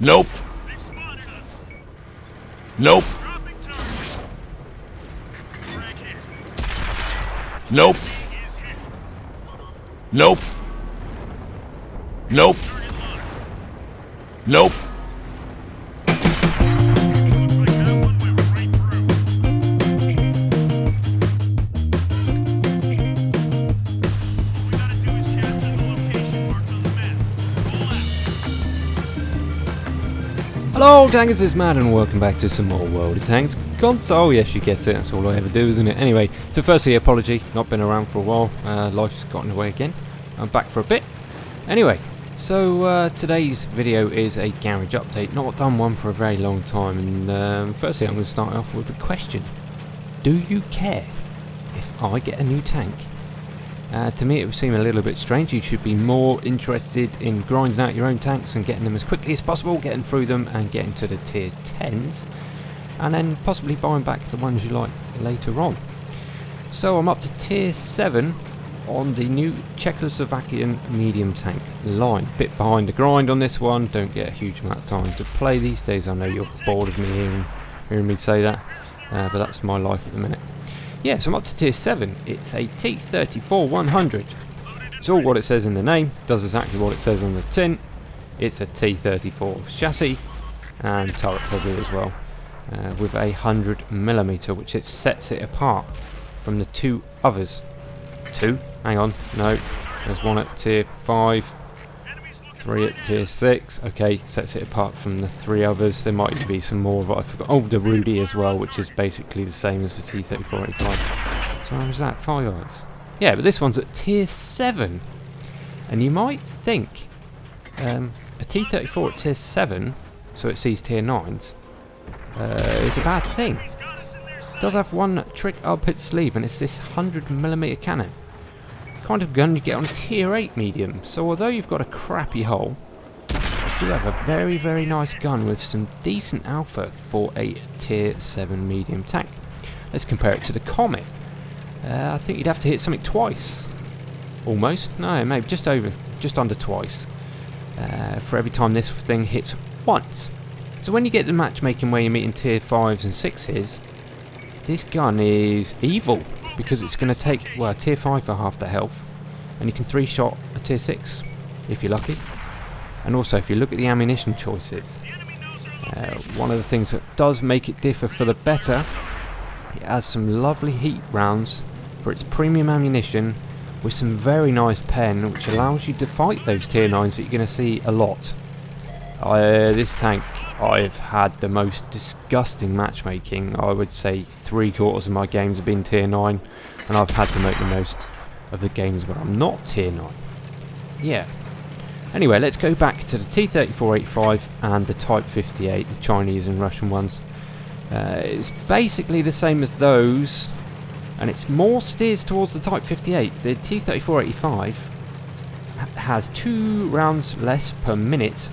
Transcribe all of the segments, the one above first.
Nope. Nope. Nope. Nope. Nope. Nope. Hello tankers, it's Mad and welcome back to some more World of Tanks console. Yes, you guessed it, that's all I ever do, isn't it? Anyway, so firstly, apology, not been around for a while, life's got in the way again. I'm back for a bit. Anyway, so today's video is a garage update, not done one for a very long time, and firstly I'm going to start off with a question. Do you care if I get a new tank? To me it would seem a little bit strange. You should be more interested in grinding out your own tanks and getting them as quickly as possible, getting through them and getting to the tier 10s, and then possibly buying back the ones you like later on. So I'm up to tier 7 on the new Czechoslovakian medium tank line. Bit behind the grind on this one, don't get a huge amount of time to play these days. I know you're bored of me hearing me say that, but that's my life at the minute. Yeah, so I'm up to tier 7. It's a T-34 100. It's all what it says in the name, does exactly what it says on the tin. It's a T-34 chassis and turret heavy as well, with a 100mm, which it sets it apart from the two others. Two? Hang on, no. There's one at tier 5, 3 at tier 6. Okay, sets it apart from the 3 others. There might even be some more, but I forgot. Oh, the Rudy as well, which is basically the same as the T-34-85. So how was that? 5 hours. Yeah, but this one's at tier 7. And you might think a T-34 at tier 7, so it sees tier 9s, is a bad thing. It does have one trick up its sleeve, and it's this 100mm cannon. Kind of gun you get on a tier 8 medium. So although you've got a crappy hull, you do have a very, very nice gun with some decent alpha for a tier 7 medium tank. Let's compare it to the Comet. I think you'd have to hit something twice. Almost. No, maybe just under twice. For every time this thing hits once. So when you get the matchmaking where you're meeting tier 5s and 6s, this gun is evil, because it's going to take, well, tier 5 for half the health, and you can 3-shot a tier 6 if you're lucky. And also, if you look at the ammunition choices, one of the things that does make it differ for the better, it has some lovely heat rounds for its premium ammunition, with some very nice pen, which allows you to fight those tier 9s that you're going to see a lot. This tank, I've had the most disgusting matchmaking. I would say 3/4 of my games have been tier 9, and I've had to make the most of the games where I'm not tier 9. Yeah. Anyway, let's go back to the T-34-85 and the Type 58, the Chinese and Russian ones. It's basically the same as those, and it's more steers towards the Type 58. The T-34-85 has 2 rounds less per minute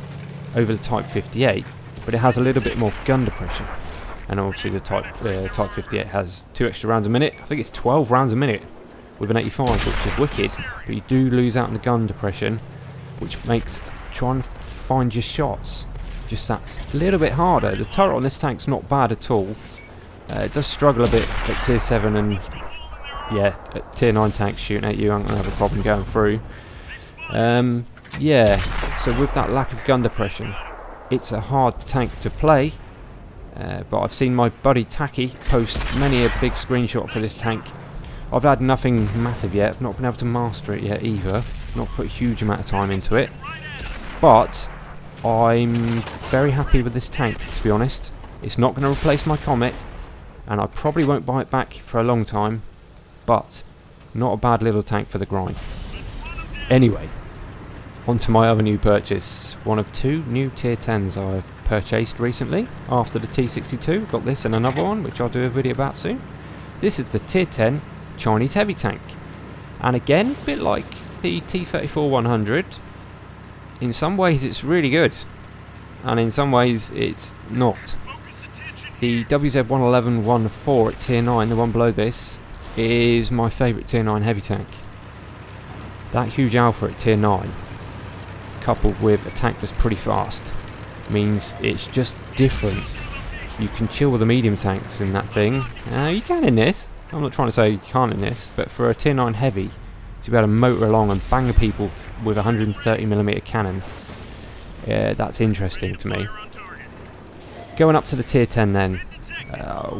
over the Type 58, but it has a little bit more gun depression. And obviously the Type 58 has 2 extra rounds a minute. I think it's 12 rounds a minute with an 85, which is wicked, but you do lose out on the gun depression, which makes trying to find your shots just that little bit harder. The turret on this tank's not bad at all. It does struggle a bit at tier 7, and yeah, at tier 9 tanks shooting at you, I'm going to have a problem going through. Yeah, so with that lack of gun depression, it's a hard tank to play, but I've seen my buddy Tacky post many a big screenshot for this tank. I've had nothing massive yet, I've not been able to master it yet either, not put a huge amount of time into it, but I'm very happy with this tank, to be honest. It's not going to replace my Comet, and I probably won't buy it back for a long time, but not a bad little tank for the grind. Anyway, on to my other new purchase, one of 2 new tier 10s I've purchased recently after the T62. Got this and another one, which I'll do a video about soon. This is the tier 10 Chinese heavy tank, and again, a bit like the T-34 100, in some ways it's really good, and in some ways it's not. The WZ-111-14 at tier 9, the one below this, is my favourite tier 9 heavy tank. That huge alpha at tier 9, coupled with a tank that's pretty fast, means it's just different. You can chill with the medium tanks in that thing. You can in this. I'm not trying to say you can't in this, but for a tier 9 heavy, to be able to motor along and bang people with a 130mm cannon, that's interesting to me. Going up to the tier 10 then,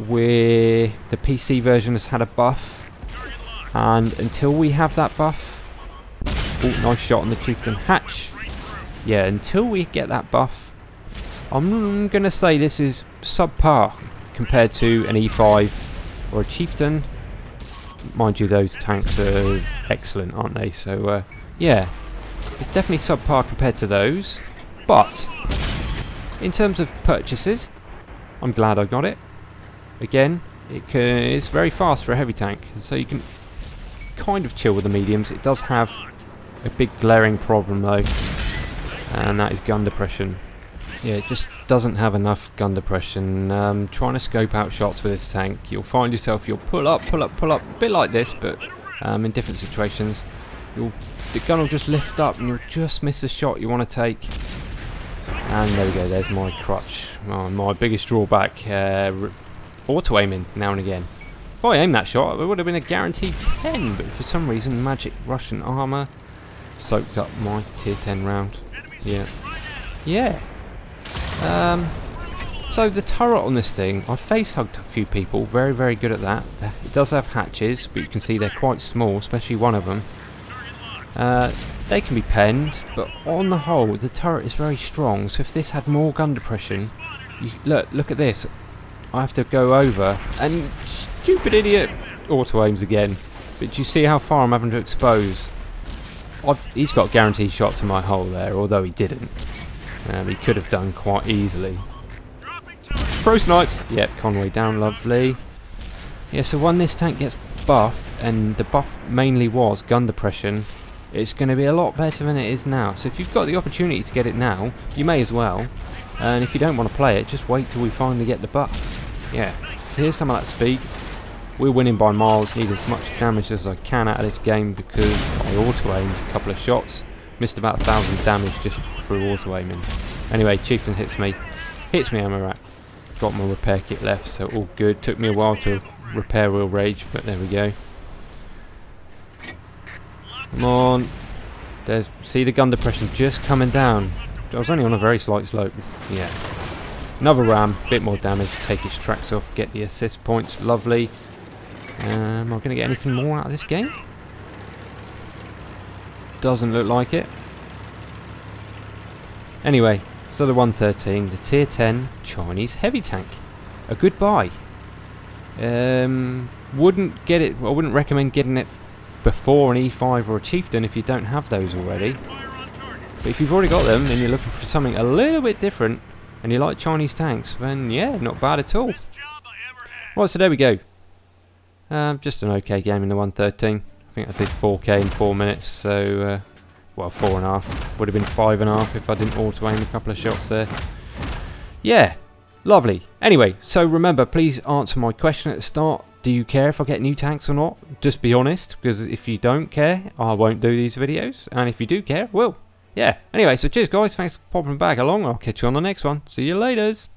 where the PC version has had a buff, and until we have that buff, oh, nice shot on the Chieftain hatch. Yeah, until we get that buff, I'm going to say this is subpar compared to an E5 or a Chieftain. Mind you, those tanks are excellent, aren't they? So, yeah, it's definitely subpar compared to those. But, in terms of purchases, I'm glad I got it. Again, it's very fast for a heavy tank, so you can kind of chill with the mediums. It does have a big glaring problem though, and that is gun depression. Yeah, it just doesn't have enough gun depression. Trying to scope out shots with this tank, you'll find yourself, you'll pull up, a bit like this, but in different situations. The gun will just lift up and you'll just miss the shot you want to take. And there we go, there's my crutch. My biggest drawback, auto-aiming now and again. If I aimed that shot, it would have been a guaranteed 10, but for some reason, magic Russian armour soaked up my tier 10 round. Yeah. So the turret on this thing, I face hugged a few people, very, very good at that. It does have hatches, but you can see they're quite small, especially one of them. They can be penned, but on the whole, the turret is very strong, so if this had more gun depression, look at this. I have to go over, and stupid idiot auto-aims again. But do you see how far I'm having to expose? He's got guaranteed shots in my hole there, although he didn't. He could have done quite easily. Pro snipes! Yep, Conway down, lovely. Yeah, so when this tank gets buffed, and the buff mainly was gun depression, it's going to be a lot better than it is now. So if you've got the opportunity to get it now, you may as well. And if you don't want to play it, just wait till we finally get the buff. Yeah, so here's some of that speed. We're winning by miles, need as much damage as I can out of this game because I auto-aimed a couple of shots. Missed about 1,000 damage just through auto-aiming. Anyway, Chieftain hits me ammo rack. Got my repair kit left, so all good. Took me a while to repair Real Rage, but there we go. Come on. See the gun depression just coming down. I was only on a very slight slope. Yeah. Another ram, bit more damage, take its tracks off, get the assist points, lovely. Am I going to get anything more out of this game? Doesn't look like it. Anyway, so the 113, the tier 10 Chinese heavy tank. A good buy. Wouldn't get it, I wouldn't recommend getting it before an E5 or a Chieftain if you don't have those already. But if you've already got them and you're looking for something a little bit different and you like Chinese tanks, then yeah, not bad at all. Right, so there we go. Just an okay game in the 113. I think I did 4k in 4 minutes, so well, 4.5. Would have been 5.5 if I didn't auto-aim a couple of shots there. Yeah, lovely. Anyway, so remember, please answer my question at the start. Do you care if I get new tanks or not? Just be honest, because if you don't care, I won't do these videos. And if you do care, I will. Yeah, anyway, so cheers guys, thanks for popping back along. I'll catch you on the next one. See you laters.